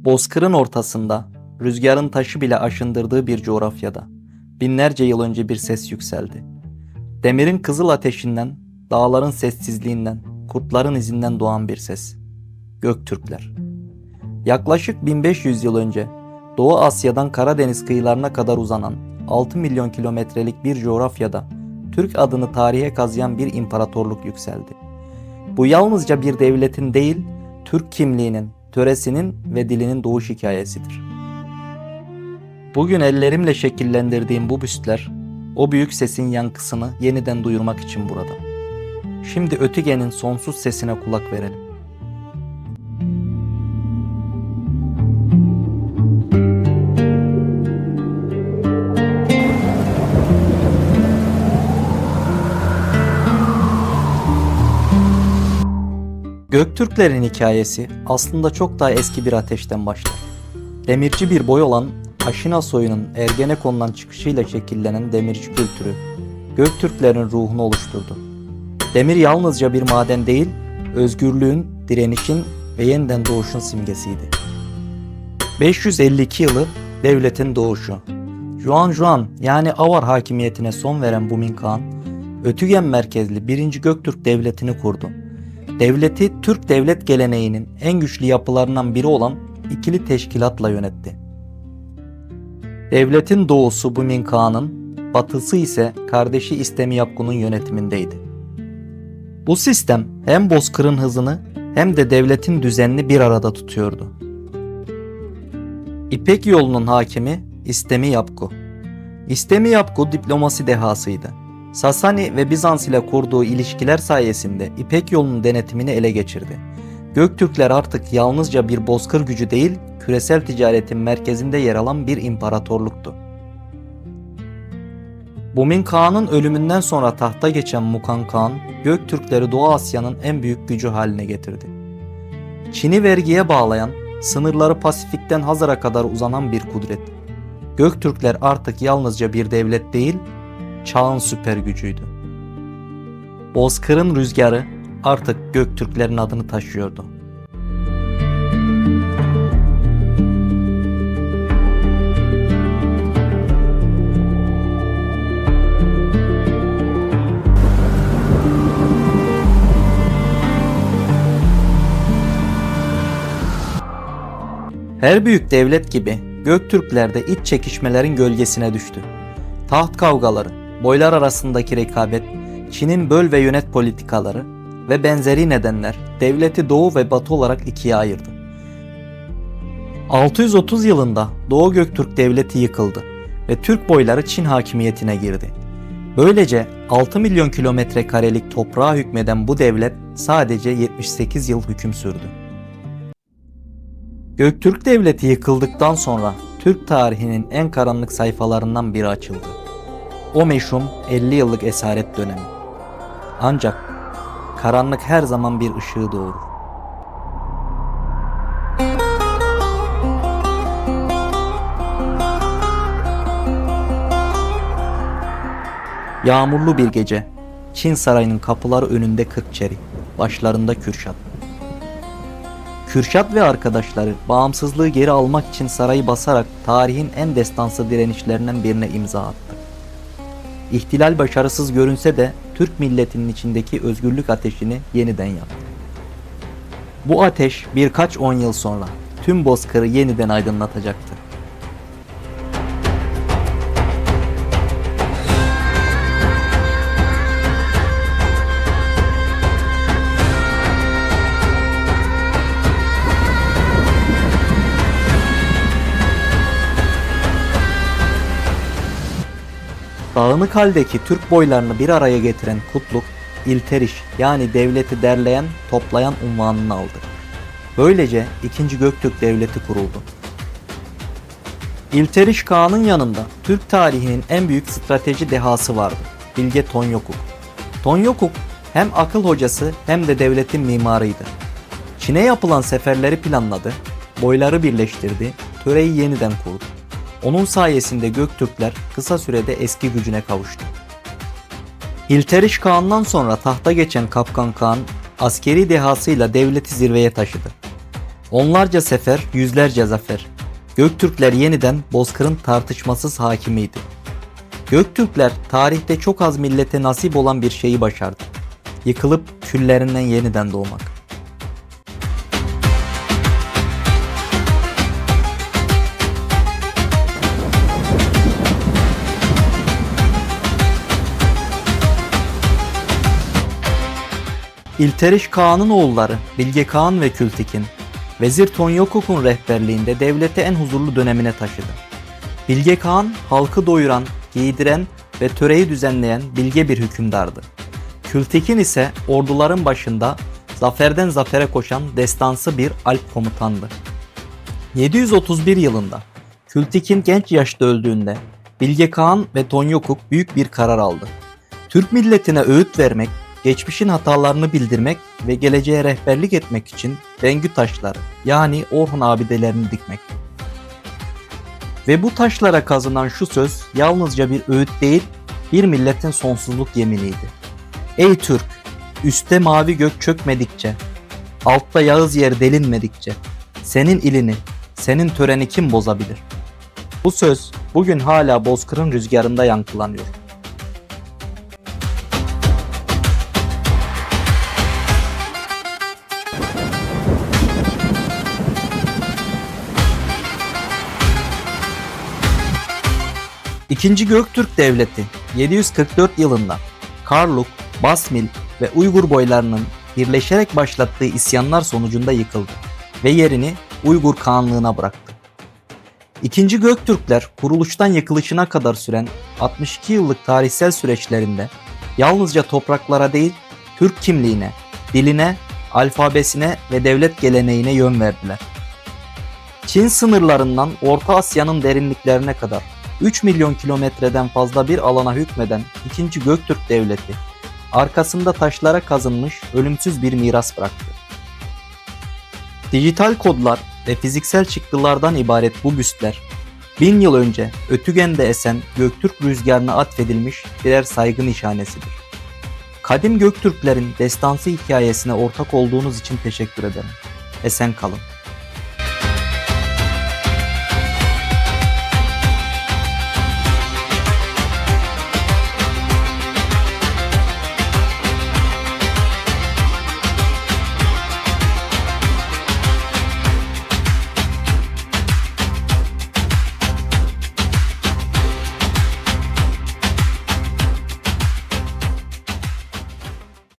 Bozkırın ortasında, rüzgarın taşı bile aşındırdığı bir coğrafyada, binlerce yıl önce bir ses yükseldi. Demirin kızıl ateşinden, dağların sessizliğinden, kurtların izinden doğan bir ses. Göktürkler. Yaklaşık 1500 yıl önce, Doğu Asya'dan Karadeniz kıyılarına kadar uzanan 6 milyon kilometrelik bir coğrafyada, Türk adını tarihe kazıyan bir imparatorluk yükseldi. Bu yalnızca bir devletin değil, Türk kimliğinin, töresinin ve dilinin doğuş hikayesidir. Bugün ellerimle şekillendirdiğim bu büstler, o büyük sesin yankısını yeniden duyurmak için burada. Şimdi Ötügen'in sonsuz sesine kulak verelim. Göktürklerin hikayesi aslında çok daha eski bir ateşten başlar. Demirci bir boy olan Aşina soyunun Ergenekon'dan çıkışıyla şekillenen demirci kültürü Göktürklerin ruhunu oluşturdu. Demir yalnızca bir maden değil, özgürlüğün, direnişin ve yeniden doğuşun simgesiydi. 552 yılı devletin doğuşu. Juan yani Avar hakimiyetine son veren Bumin Kağan, Ötügen merkezli 1. Göktürk devletini kurdu. Devleti Türk devlet geleneğinin en güçlü yapılarından biri olan ikili teşkilatla yönetti. Devletin doğusu Bumin Kağan'ın, batısı ise kardeşi İstemiyapgu'nun yönetimindeydi. Bu sistem hem bozkırın hızını hem de devletin düzenini bir arada tutuyordu. İpek yolunun hakimi İstemiyapgu. İstemiyapgu diplomasi dehasıydı. Sasani ve Bizans ile kurduğu ilişkiler sayesinde İpek yolunun denetimini ele geçirdi. Göktürkler artık yalnızca bir bozkır gücü değil, küresel ticaretin merkezinde yer alan bir imparatorluktu. Bumin Kağan'ın ölümünden sonra tahta geçen Mukan Kağan, Göktürkleri Doğu Asya'nın en büyük gücü haline getirdi. Çin'i vergiye bağlayan, sınırları Pasifik'ten Hazar'a kadar uzanan bir kudret. Göktürkler artık yalnızca bir devlet değil, çağın süper gücüydü. Bozkır'ın rüzgarı artık Göktürklerin adını taşıyordu. Her büyük devlet gibi Göktürkler de iç çekişmelerin gölgesine düştü. Taht kavgaları, boylar arasındaki rekabet, Çin'in böl ve yönet politikaları ve benzeri nedenler devleti Doğu ve Batı olarak ikiye ayırdı. 630 yılında Doğu Göktürk Devleti yıkıldı ve Türk boyları Çin hakimiyetine girdi. Böylece 6 milyon kilometre karelik toprağa hükmeden bu devlet sadece 78 yıl hüküm sürdü. Göktürk Devleti yıkıldıktan sonra Türk tarihinin en karanlık sayfalarından biri açıldı. O meşhum 50 yıllık esaret dönemi. Ancak karanlık her zaman bir ışığı doğurur. Yağmurlu bir gece, Çin sarayının kapıları önünde 40 çeri, başlarında Kürşat. Kürşat ve arkadaşları bağımsızlığı geri almak için sarayı basarak tarihin en destansı direnişlerinden birine imza attı. İhtilal başarısız görünse de Türk milletinin içindeki özgürlük ateşini yeniden yaktı. Bu ateş birkaç 10 yıl sonra tüm Bozkır'ı yeniden aydınlatacaktı. Dağınık haldeki Türk boylarını bir araya getiren Kutluk, İlteriş yani devleti derleyen, toplayan unvanını aldı. Böylece 2. Göktürk Devleti kuruldu. İlteriş Kağan'ın yanında Türk tarihinin en büyük strateji dehası vardı, Bilge Tonyokuk. Tonyokuk hem akıl hocası hem de devletin mimarıydı. Çin'e yapılan seferleri planladı, boyları birleştirdi, töreyi yeniden kurdu. Onun sayesinde Göktürkler kısa sürede eski gücüne kavuştu. İlteriş Kağan'dan sonra tahta geçen Kapkan Kağan, askeri dehasıyla devleti zirveye taşıdı. Onlarca sefer, yüzlerce zafer. Göktürkler yeniden Bozkır'ın tartışmasız hakimiydi. Göktürkler tarihte çok az millete nasip olan bir şeyi başardı. Yıkılıp küllerinden yeniden doğmak. İlteriş Kağan'ın oğulları Bilge Kağan ve Kültekin, Vezir Tonyokuk'un rehberliğinde devleti en huzurlu dönemine taşıdı. Bilge Kağan, halkı doyuran, giydiren ve töreyi düzenleyen bilge bir hükümdardı. Kültekin ise orduların başında zaferden zafere koşan destansı bir alp komutandı. 731 yılında Kültekin genç yaşta öldüğünde Bilge Kağan ve Tonyokuk büyük bir karar aldı. Türk milletine öğüt vermek, geçmişin hatalarını bildirmek ve geleceğe rehberlik etmek için Bengü taşları yani Orhun abidelerini dikmek. Ve bu taşlara kazınan şu söz yalnızca bir öğüt değil, bir milletin sonsuzluk yeminiydi. Ey Türk, üste mavi gök çökmedikçe, altta yağız yer delinmedikçe, senin ilini, senin töreni kim bozabilir? Bu söz bugün hala Bozkır'ın rüzgarında yankılanıyor. İkinci Göktürk Devleti 744 yılında Karluk, Basmil ve Uygur boylarının birleşerek başlattığı isyanlar sonucunda yıkıldı ve yerini Uygur Kağanlığına bıraktı. İkinci Göktürkler kuruluştan yıkılışına kadar süren 62 yıllık tarihsel süreçlerinde yalnızca topraklara değil Türk kimliğine, diline, alfabesine ve devlet geleneğine yön verdiler. Çin sınırlarından Orta Asya'nın derinliklerine kadar 3 milyon kilometreden fazla bir alana hükmeden 2. Göktürk Devleti, arkasında taşlara kazınmış ölümsüz bir miras bıraktı. Dijital kodlar ve fiziksel çıktılardan ibaret bu büstler, 1000 yıl önce Ötügen'de esen Göktürk rüzgarına atfedilmiş birer saygı nişanesidir. Kadim Göktürklerin destansı hikayesine ortak olduğunuz için teşekkür ederim. Esen kalın.